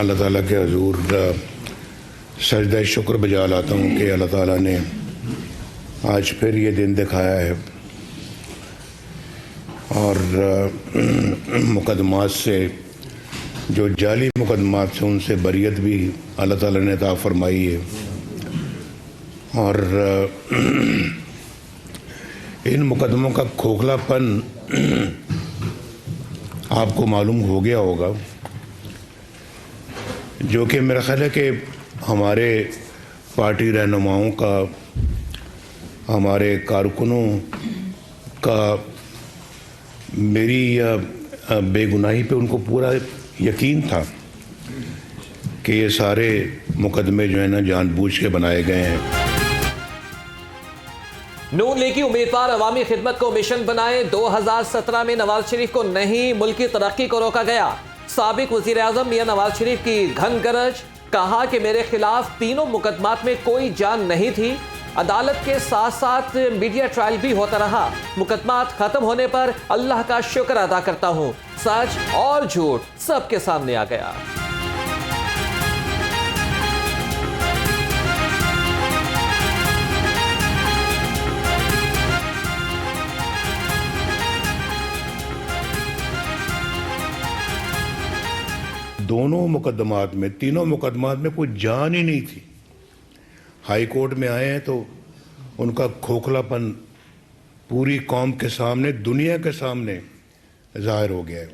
अल्लाह ताला के हजूर सजदा शुक्र बजा लाता हूँ कि अल्लाह ताला ने आज फिर ये दिन दिखाया है और मुकदमात से जो जाली मुकदमात से उनसे बरियत भी अल्लाह ताला ने अता फरमाई है। और इन मुकदमों का खोखलापन आपको मालूम हो गया होगा, जो कि मेरा ख्याल है कि हमारे पार्टी रहनुमाओं का, हमारे कारकुनों का मेरी बेगुनाही पे उनको पूरा यकीन था कि ये सारे मुकदमे जो है ना जानबूझ के बनाए गए हैं। नून लीग की उम्मीदवार अवामी खिदमत को मिशन बनाए। 2017 में नवाज शरीफ को नहीं, मुल्क की तरक्की को रोका गया। साबिक वजीर आजम मियां नवाज शरीफ की घन गरज, कहा कि मेरे खिलाफ तीनों मुकदमात में कोई जान नहीं थी। अदालत के साथ साथ मीडिया ट्रायल भी होता रहा। मुकदमात खत्म होने पर अल्लाह का शुक्र अदा करता हूं। सच और झूठ सबके सामने आ गया। दोनों मुकदमात में, तीनों मुकदमात में कोई जान ही नहीं थी। हाई कोर्ट में आए हैं तो उनका खोखलापन पूरी कौम के सामने, दुनिया के सामने जाहिर हो गया है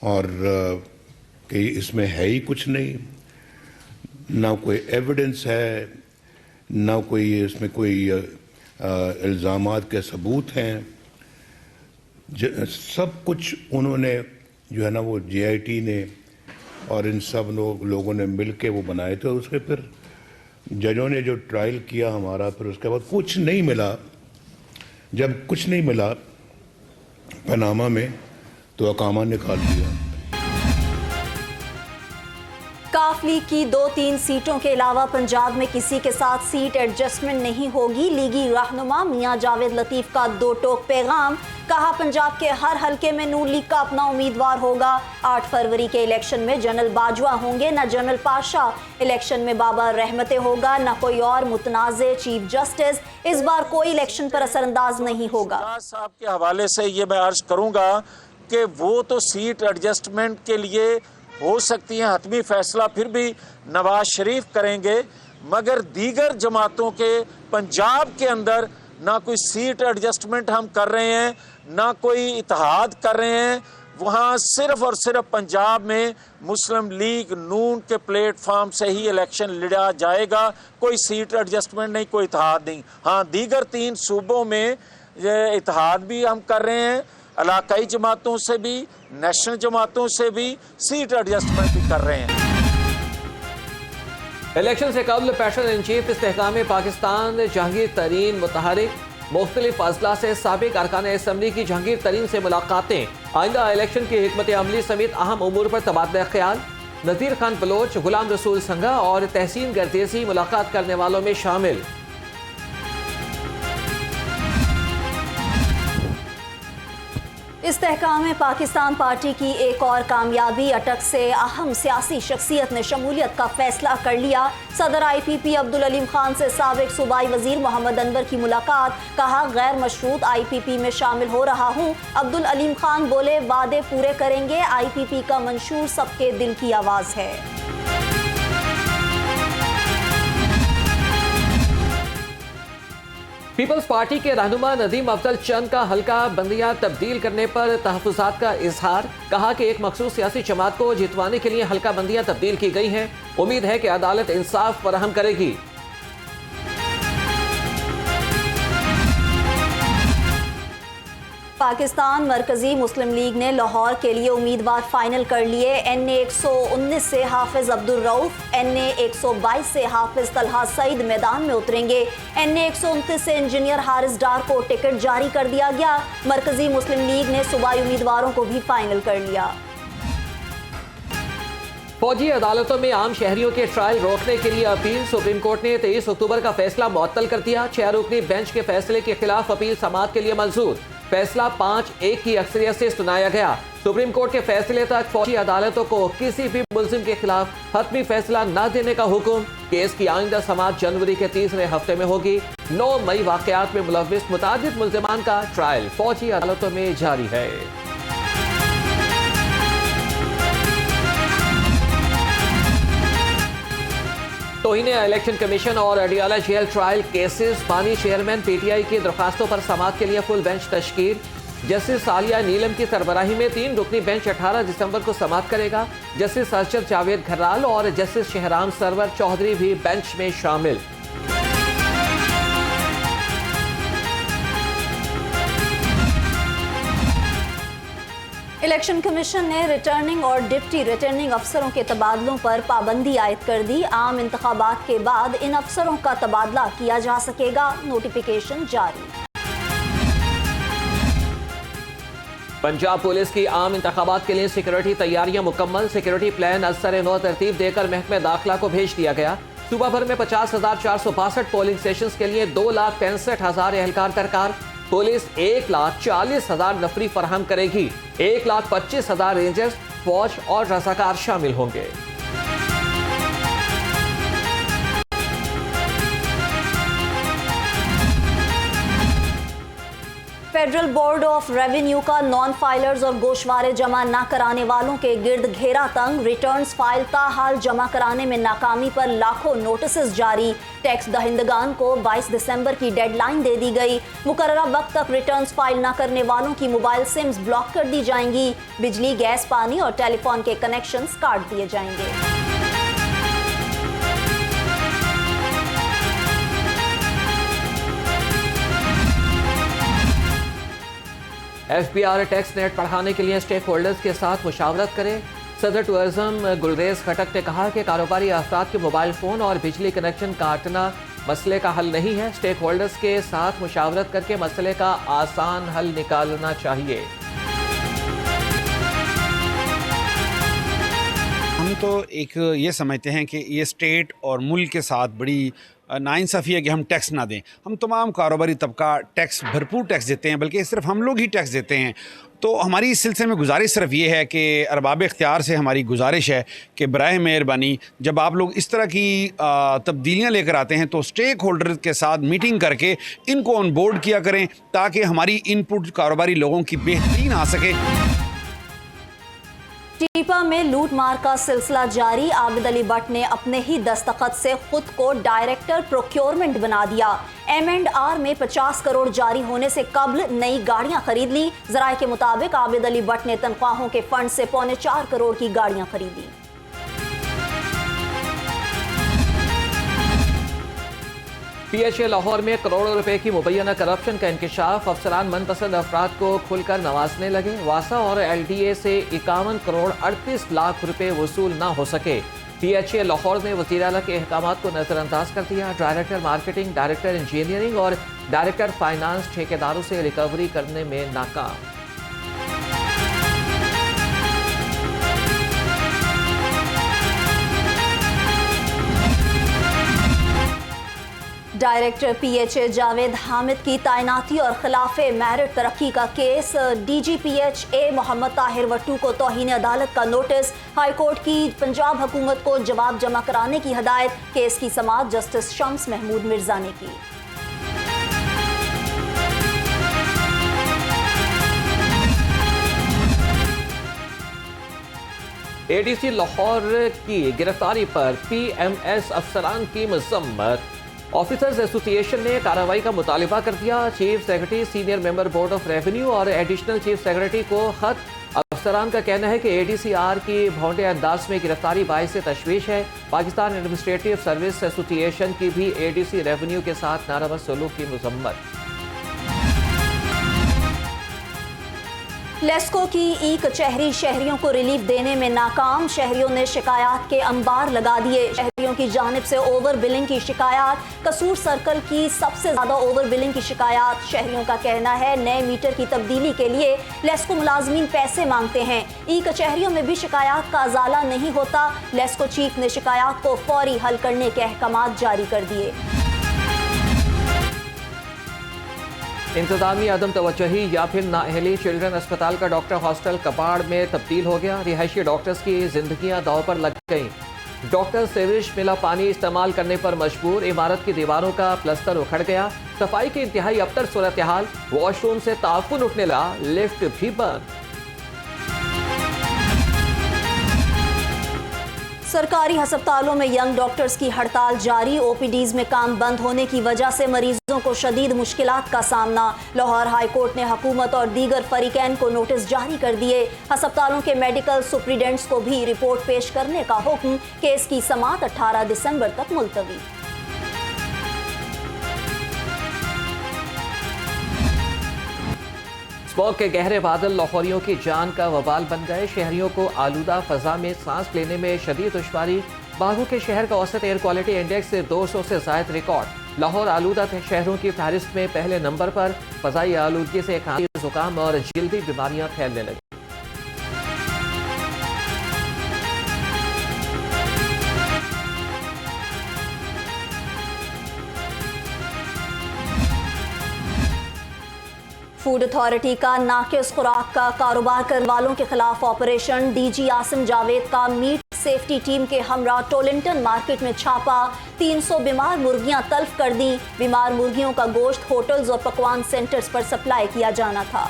और कि इसमें है ही कुछ नहीं, ना कोई एविडेंस है, ना कोई इसमें कोई इल्ज़ामात के सबूत हैं। सब कुछ उन्होंने जो है ना वो JIT ने और इन सब लोगों ने मिल के वो बनाए थे। उसके फिर जजों ने जो ट्रायल किया हमारा, फिर उसके बाद कुछ नहीं मिला। जब कुछ नहीं मिला पनामा में तो अकामा निकाल दिया। काफ लीग की 2-3 सीटों के अलावा पंजाब में किसी के साथ सीट एडजस्टमेंट नहीं होगी। लीगी रहनुमा मियां जावेद लतीफ का 2 टोक पैगाम, कहा पंजाब के हर हलके में नून लीग का अपना उम्मीदवार होगा। 8 फरवरी के इलेक्शन में जनरल बाजवा होंगे, न जनरल पाशा। इलेक्शन में बाबा रहमते होगा, न कोई और मुतनाज़े चीफ जस्टिस। इस बार कोई इलेक्शन पर असरअंदाज नहीं होगा। साहब के हवाले से ये मैं अर्ज करूंगा कि वो तो सीट एडजस्टमेंट के लिए हो सकती है, हतमी फैसला फिर भी नवाज शरीफ करेंगे, मगर दीगर जमातों के पंजाब के अंदर ना कोई सीट एडजस्टमेंट हम कर रहे हैं, ना कोई इत्तेहाद कर रहे हैं। वहाँ सिर्फ और सिर्फ पंजाब में मुस्लिम लीग नून के प्लेटफॉर्म से ही इलेक्शन लड़ा जाएगा। कोई सीट एडजस्टमेंट नहीं, कोई इत्तेहाद नहीं। हाँ, दीगर 3 सूबों में इत्तेहाद भी हम कर रहे हैं, इलाकाई जमातों से भी, नेशनल जमातों से भी सीट एडजस्टमेंट भी कर रहे हैं। इलेक्शन से कबल पैशन इन चीफ इस्तेहकाम पाकिस्तान जहांगीर तरीन मुतहरिक, मुख्तलिफ अजला से साबिक अरकान असम्बली की जहांगीर तरीन से मुलाकातें, आइंदा इलेक्शन की हिकमत अमली समेत अहम उमूर पर तबादला ख्याल। नज़ीर खान बलोच, गुलाम रसूल संघा और तहसीन गर्देसी मुलाकात करने वालों में शामिल। इस्तेहकाम पाकिस्तान पार्टी की एक और कामयाबी, अटक से अहम सियासी शख्सियत ने शमूलियत का फैसला कर लिया। सदर IPP अब्दुल अलीम खान से साबिक सूबाई वजीर मोहम्मद अनवर की मुलाकात, कहा गैर मशरूत IPP में शामिल हो रहा हूँ। अब्दुल अलीम खान बोले वादे पूरे करेंगे, IPP का मंशूर सबके दिल की आवाज़ है। पीपल्स पार्टी के रहनुमा नदीम अफजल चंद का हल्का बंदियां तब्दील करने पर तहफ़्फ़ुज़ात का इजहार, कहा कि एक मखसूस सियासी जमात को जितवाने के लिए हल्का बंदियां तब्दील की गई हैं। उम्मीद है कि अदालत इंसाफ फराहम करेगी। पाकिस्तान मरकजी मुस्लिम लीग ने लाहौर के लिए उम्मीदवार फाइनल कर लिए। NA 119 से हाफिज अब्दुल रऊफ, NA 122 से हाफिज तलहा सईद मैदान में उतरेंगे। NA 129 से इंजीनियर हारिस डार को टिकट जारी कर दिया गया। मरकजी मुस्लिम लीग ने सूबाई उम्मीदवारों को भी फाइनल कर लिया। फौजी अदालतों में आम शहरियों के ट्रायल रोकने के लिए अपील, सुप्रीम कोर्ट ने 23 अक्टूबर का फैसला मुअत्तल कर दिया। 6 रुकनी बेंच के फैसले के खिलाफ अपील समाअत के लिए मंजूर। फैसला 5-1 की अक्सरियत से सुनाया गया। सुप्रीम कोर्ट के फैसले तक फौजी अदालतों को किसी भी मुल्जिम के खिलाफ हतमी फैसला न देने का हुक्म। केस की आइंदा समाअत जनवरी के तीसरे हफ्ते में होगी। 9 मई वाकयात में मुलव्विस मुतादिद मुल्जिमान का ट्रायल फौजी अदालतों में जारी है। तौहीन इलेक्शन कमीशन और अडियाला जेल ट्रायल केसेस, बानी चेयरमैन पीटीआई की दरखास्तों पर समाअत के लिए फुल बेंच तश्कील। जस्टिस आलिया नीलम की सरबराही में 3 रुकनी बेंच 18 दिसंबर को समाअत करेगा। जस्टिस अरशद जावेद घर्राल और जस्टिस शहराम सरवर चौधरी भी बेंच में शामिल। इलेक्शन कमीशन ने रिटर्निंग और डिप्टी रिटर्निंग अफसरों के तबादलों पर पाबंदी आयद कर दी। आम इंतखाबात के बाद इन अफसरों का तबादला किया जा सकेगा। नोटिफिकेशन जारी। पंजाब पुलिस की आम इंतखाबात के लिए सिक्योरिटी तैयारियां मुकम्मल। सिक्योरिटी प्लान असर नौ तरतीब देकर महकमे दाखिला को भेज दिया गया। सूबा भर में 50,462 पोलिंग स्टेशन के लिए 2,65,000 एहलकार दरकार। पुलिस 1,40,000 नफरी फराहम करेगी। 1,25,000 रेंजर्स, फौज और रजाकार शामिल होंगे। फेडरल बोर्ड ऑफ रेवेन्यू का नॉन फाइलर्स और गोशवारे जमा न कराने वालों के गिर्द घेरा तंग। रिटर्न्स फाइल ताहाल जमा कराने में नाकामी पर लाखों नोटिस जारी। टैक्स दहिंदगान को 22 दिसंबर की डेडलाइन दे दी गई। मुकर्ररा वक्त तक रिटर्न्स फाइल न करने वालों की मोबाइल सिम्स ब्लॉक कर दी जाएंगी। बिजली, गैस, पानी और टेलीफोन के कनेक्शंस काट दिए जाएंगे। FBR टैक्स नेट बढ़ाने के लिए स्टेक होल्डर्स के साथ मुशावरत करें। सदर टूरिज्म गुलरेज खटक ने कहा कि कारोबारी अफराद के मोबाइल फ़ोन और बिजली कनेक्शन काटना मसले का हल नहीं है। स्टेक होल्डर्स के साथ मुशावरत करके मसले का आसान हल निकालना चाहिए। हम तो एक ये समझते हैं कि ये स्टेट और मुल्क के साथ बड़ी नाइंसाफ़ी है कि हम टैक्स ना दें। हम तमाम कारोबारी तबका टैक्स, भरपूर टैक्स देते हैं, बल्कि सिर्फ हम लोग ही टैक्स देते हैं। तो हमारी इस सिलसिले में गुजारिश सिर्फ ये है कि अरबाब इख्तियार से हमारी गुजारिश है कि बराए मेहरबानी जब आप लोग इस तरह की तब्दीलियाँ लेकर आते हैं तो स्टेक होल्डर के साथ मीटिंग करके इनको ऑन बोर्ड किया करें ताकि हमारी इनपुट कारोबारी लोगों की बेहतरीन आ सके। टीपा में लूट मार का सिलसिला जारी। आबिद अली भट्ट ने अपने ही दस्तखत से खुद को डायरेक्टर प्रोक्योरमेंट बना दिया। M&R में 50 करोड़ जारी होने से कबल नई गाड़ियां खरीद ली। जराये के मुताबिक आबिद अली भट्ट ने तनख्वाहों के फंड से 4.25 करोड़ की गाड़ियां खरीदी। PHA लाहौर में करोड़ों रुपए की मुबैना करप्शन का इंकशाफ। अफसरान मनपसंद अफराद को खुलकर नवाजने लगे। वासा और LDA से 51 करोड़ 38 लाख रुपए वसूल ना हो सके। PHA लाहौर ने वज़ीर आला के अहकामात को नजरअंदाज कर दिया। डायरेक्टर मार्केटिंग, डायरेक्टर इंजीनियरिंग और डायरेक्टर फाइनेंस ठेकेदारों से रिकवरी करने में नाकाम। डायरेक्टर PHA जावेद हामिद की तैनाती और खिलाफे मेरिट तरक्की का केस। DGPH मोहम्मद ताहिर वट्टू को तौहीन अदालत का नोटिस। हाईकोर्ट की पंजाब हुकूमत को जवाब जमा कराने की हदायत। केस की समाअत जस्टिस शम्स महमूद मिर्जा ने की। ADC लाहौर की गिरफ्तारी पर PMS अफसरान की मजम्मत। ऑफिसर्स एसोसिएशन ने कार्रवाई का मुतालिबा कर दिया। Chief secretary, senior member board of revenue और एडिशनल चीफ सेक्रेटरी को खत। अफसरान का कहना है कि ADCR की भौंडे अंदाज में गिरफ्तारी बाइस तशवीश है। पाकिस्तान एडमिनिस्ट्रेटिव सर्विस एसोसिएशन की भी ADC रेवेन्यू के साथ नारवा सलूक की मजम्मत। लेस्को की ई कचहरी शहरियों को रिलीफ देने में नाकाम। शहरियों ने शिकायत के अंबार लगा दिए। शहरियों की जानिब से ओवर बिलिंग की शिकायत। कसूर सर्कल की सबसे ज्यादा ओवर बिलिंग की शिकायत। शहरियों का कहना है नए मीटर की तब्दीली के लिए लेस्को मुलाजमीन पैसे मांगते हैं। ई कचहरियों में भी शिकायत का अजाला नहीं होता। लेस्को चीफ ने शिकायत को फौरी हल करने के अहकामात जारी कर दिए। इंतजामी अदम तवज्जोही या फिर नाअहली, चिल्ड्रन अस्पताल का डॉक्टर हॉस्टल कबाड़ में तब्दील हो गया। रिहायशी डॉक्टर्स की जिंदगियां दांव पर लग गईं। डॉक्टर सीवरेज मिला पानी इस्तेमाल करने पर मजबूर। इमारत की दीवारों का प्लस्तर उखड़ गया। सफाई की इंतहाई अबतर सूरत हाल। वॉशरूम से ताफुन उठने लगा, लिफ्ट भी बंद। सरकारी अस्पतालों में यंग डॉक्टर्स की हड़ताल जारी। ओपीडीज में काम बंद होने की वजह से मरीजों को शदीद मुश्किलात का सामना। लाहौर हाई कोर्ट ने हुकूमत और दीगर फरीकैन को नोटिस जारी कर दिए। अस्पतालों के मेडिकल सुप्रीडेंट्स को भी रिपोर्ट पेश करने का हुक्म। केस की समाअत 18 दिसंबर तक मुलतवी। स्मॉग के गहरे बादल लाहौरियों की जान का वबाल बन गए। शहरियों को आलूदा फजा में सांस लेने में शदीद दुश्वारी। बागों के शहर का औसत एयर क्वालिटी इंडेक्स से 200 से जायद रिकॉर्ड। लाहौर आलूदा शहरों की फहरिस्त में पहले नंबर पर। फजाई आलूदगी से खांसी, जुकाम और जल्दी बीमारियां फैलने लगी। फूड अथॉरिटी का नाकिस खुराक का कारोबार करने वालों के खिलाफ ऑपरेशन। डीजी आसिम जावेद का मीट सेफ्टी टीम के हमरा टोलिंटन मार्केट में छापा। 300 बीमार मुर्गियां तल्फ कर दी। बीमार मुर्गियों का गोश्त होटल्स और पकवान सेंटर्स पर सप्लाई किया जाना था।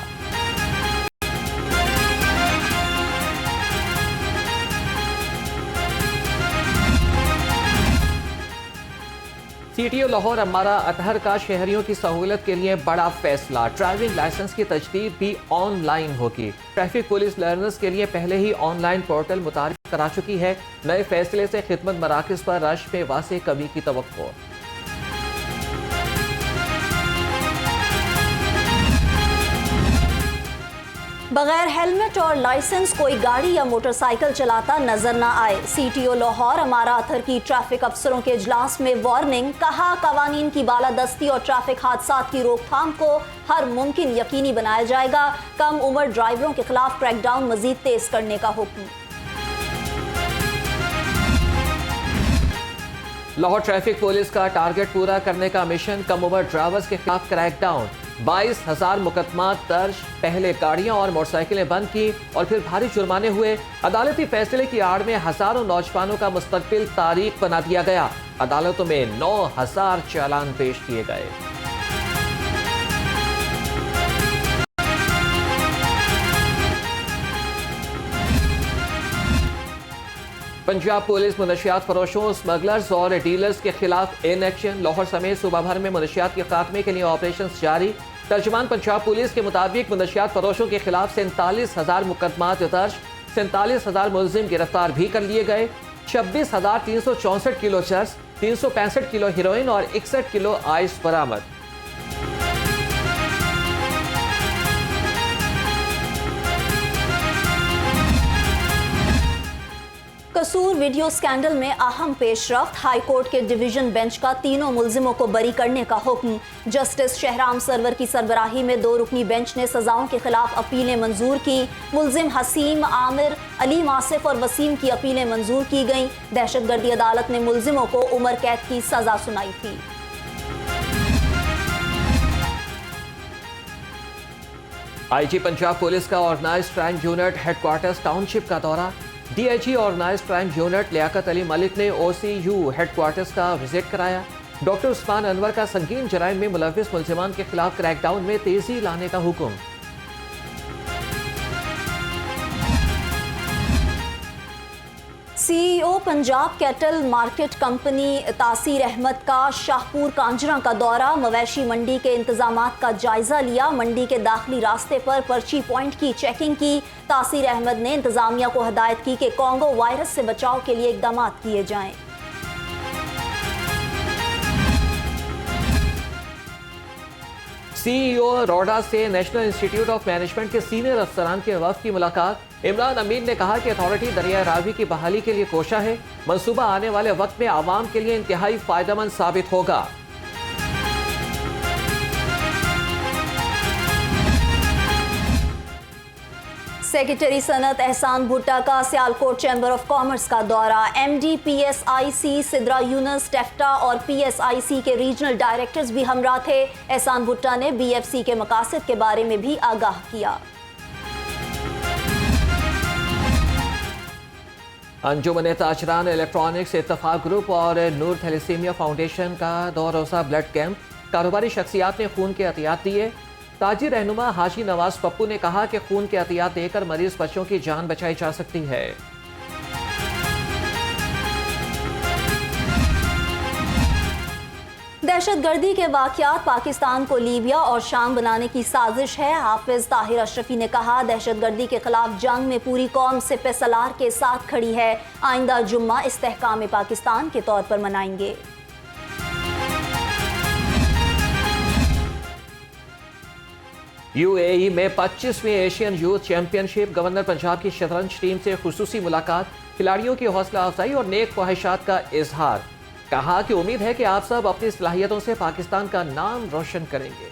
सीटीओ लाहौर अम्मारा अतहर का शहरियों की सहूलत के लिए बड़ा फैसला। ड्राइविंग लाइसेंस की तजदीद भी ऑनलाइन होगी। ट्रैफिक पुलिस लर्नर्स के लिए पहले ही ऑनलाइन पोर्टल मुतारिफ करा चुकी है। नए फैसले से खिदमत मराकज पर रश में वासे कमी की तवक्को। बगैर हेलमेट और लाइसेंस कोई गाड़ी या मोटरसाइकिल चलाता नजर न आए। सीटीओ लाहौर अमारा अथर की ट्रैफिक अफसरों के इजलास में वार्निंग। कहा, कवानीन की बालादस्ती और ट्रैफिक हादसात की रोकथाम को हर मुमकिन यकीनी बनाया जाएगा। कम उम्र ड्राइवरों के खिलाफ क्रैकडाउन मजीद तेज करने का हुक्म। लाहौर ट्रैफिक पुलिस का टारगेट पूरा करने का मिशन। कम उम्र ड्राइवर्स के खिलाफ क्रैकडाउन। 22,000 मुकदमा दर्ज। पहले गाड़ियां और मोटरसाइकिलें बंद की और फिर भारी जुर्माने हुए। अदालती फैसले की आड़ में हजारों नौजवानों का मुस्तकबिल तारीख बना दिया गया। अदालतों में 9,000 चालान पेश किए गए। पंजाब पुलिस मुनशियात फरोशों, स्मगलर्स और डीलर्स के खिलाफ इन एक्शन। लाहौर समेत सूबा भर में मुनशियात के खात्मे के लिए ऑपरेशन जारी। तर्जुमान पंजाब पुलिस के मुताबिक मुनशियात फरोशों के खिलाफ 47,000 मुकदमात दर्ज। 47,000 मुलजिम गिरफ्तार भी कर लिए गए। 26,364 किलो चर्स, 365 किलो हेरोइन और 61 किलो आइस बरामद। कसूर वीडियो स्कैंडल में अहम पेशरफ्त। हाई कोर्ट के डिवीजन बेंच का तीनों मुल्जिमों को बरी करने का हुक्म। जस्टिस शहराम सरवर की सरबराही में 2 रुकनी बेंच ने सजाओं के खिलाफ अपीलें मंजूर की। मुल्जिम हसीम, आमिर, अलीम आसिफ और वसीम की अपीलें मंजूर की गईं। दहशतगर्दी अदालत ने मुल्जिमों को उम्र कैद की सजा सुनाई थी। आईजी पंजाब पुलिस का organised crime unit headquarters township का दौरा। DIG organised crime unit Liaquat Ali Malik ने ओसीयू हेडक्वार्टर्स का विजिट कराया। डॉक्टर उस्मान अनवर का संगीन जराइम में मुलविस मुल्जिमान के खिलाफ क्रैकडाउन में तेजी लाने का हुक्म। CEO Punjab cattle market company तासीर अहमद का शाहपुर कांजरा का दौरा। मवेशी मंडी के इंतजामात का जायजा लिया। मंडी के दाखिली रास्ते पर पर्ची पॉइंट की चेकिंग की। तासीर अहमद ने इंतजामिया को हिदायत की कि कोंगो वायरस से बचाव के लिए इकदाम किए जाएं। सीईओ रोडा से नेशनल इंस्टीट्यूट ऑफ मैनेजमेंट के सीनियर अफसरान के वफ़द की मुलाकात। इमरान अमीन ने कहा कि अथॉरिटी दरिया रावी की बहाली के लिए कोशा है। मंसूबा आने वाले वक्त में आवाम के लिए इंतहाई फायदेमंद साबित होगा। सेक्रेटरी सनत एहसान भुट्टा का सियालकोट चैम्बर ऑफ कॉमर्स का दौरा। एमडी पीएसआईसी सिद्रा यूनुस, टेफ्टा और पीएसआईसी के रीजनल डायरेक्टर्स भी हमरा थे। एहसान भुट्टा ने बीएफसी के मकासद के बारे में भी आगाह किया। अंजुमन ताजरान इलेक्ट्रॉनिक्स इत्तफाक ग्रुप और नूर थैलेसीमिया फाउंडेशन का 2 रोज़ा ब्लड कैंप। कारोबारी शख्सियात ने खून के एहतियात दिए। ताजी रहनुमा हाजी नवाज पप्पू ने कहा कि खून के एहतियात देकर मरीज बच्चों की जान बचाई जा सकती है। दहशतगर्दी के वाक़यात पाकिस्तान को लीबिया और शाम बनाने की साजिश है। हाफिज ताहिर अशरफी ने कहा, दहशतगर्दी के खिलाफ जंग में पूरी कौम सिपह सलार के साथ खड़ी है। आइंदा जुम्मा इस्तेहकाम पाकिस्तान के तौर पर मनाएंगे। यूएई में 25वीं Asian youth championship. Governor Punjab की शतरंज टीम से खुसूसी मुलाकात, खिलाड़ियों की हौसला अफजाई और नेक ख्वाहिशात का इजहार। कहा कि उम्मीद है कि आप सब अपनी सलाहियतों से पाकिस्तान का नाम रोशन करेंगे।